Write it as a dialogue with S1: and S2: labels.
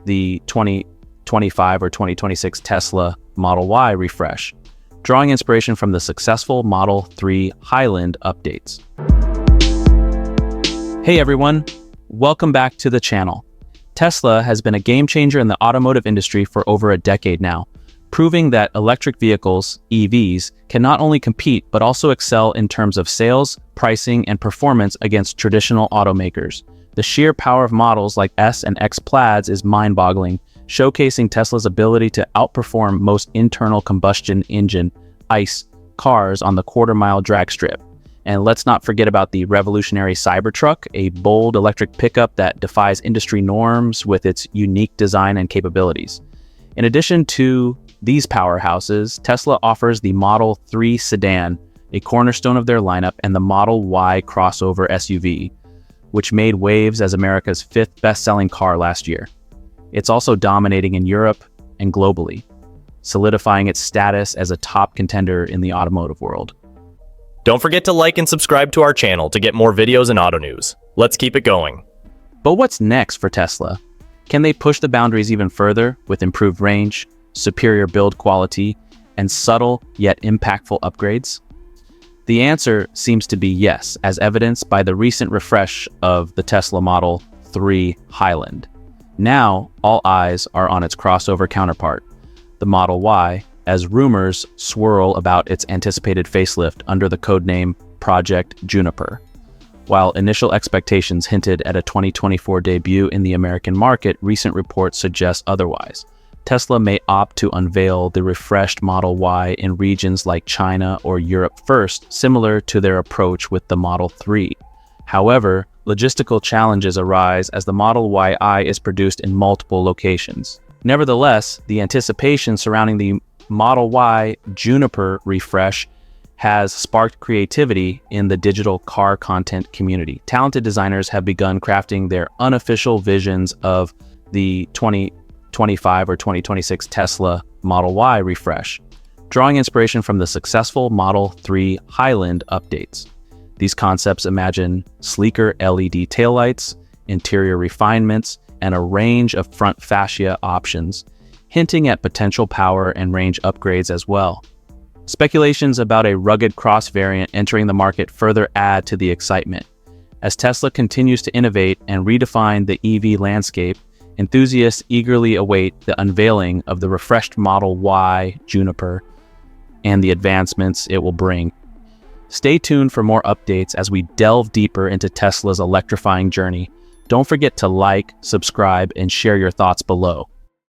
S1: the 2025 or 2026 Tesla Model Y refresh, drawing inspiration from the successful Model 3 Highland updates. Hey everyone, welcome back to the channel. Tesla has been a game changer in the automotive industry for over a decade now, proving that electric vehicles, EVs, can not only compete but also excel in terms of sales, pricing, and performance against traditional automakers. The sheer power of models like S and X Plaids is mind-boggling, showcasing Tesla's ability to outperform most internal combustion engine, ICE, cars on the quarter-mile dragstrip. And let's not forget about the revolutionary Cybertruck, a bold electric pickup that defies industry norms with its unique design and capabilities. In addition to these powerhouses, Tesla offers the Model 3 sedan, a cornerstone of their lineup, and the Model Y crossover SUV, which made waves as America's 5th best-selling car last year. It's also dominating in Europe and globally, solidifying its status as a top contender in the automotive world.
S2: Don't forget to like and subscribe to our channel to get more videos and auto news. Let's keep it going.
S1: But what's next for Tesla? Can they push the boundaries even further with improved range, superior build quality, and subtle yet impactful upgrades? The answer seems to be yes, as evidenced by the recent refresh of the Tesla Model 3 Highland. Now, all eyes are on its crossover counterpart, the Model Y, as rumors swirl about its anticipated facelift under the codename Project Juniper. While initial expectations hinted at a 2024 debut in the American market, recent reports suggest otherwise. Tesla may opt to unveil the refreshed Model Y in regions like China or Europe first, similar to their approach with the Model 3. However, logistical challenges arise as the Model Y is produced in multiple locations. Nevertheless, the anticipation surrounding the Model Y Juniper refresh has sparked creativity in the digital car content community. Talented designers have begun crafting their unofficial visions of the 2025 or 2026 Tesla Model Y refresh, drawing inspiration from the successful Model 3 Highland updates. These concepts imagine sleeker LED taillights, interior refinements, and a range of front fascia options, hinting at potential power and range upgrades as well. Speculations about a rugged cross variant entering the market further add to the excitement. As Tesla continues to innovate and redefine the EV landscape, enthusiasts eagerly await the unveiling of the refreshed Model Y Juniper and the advancements it will bring. Stay tuned for more updates as we delve deeper into Tesla's electrifying journey. Don't forget to like, subscribe, and share your thoughts below.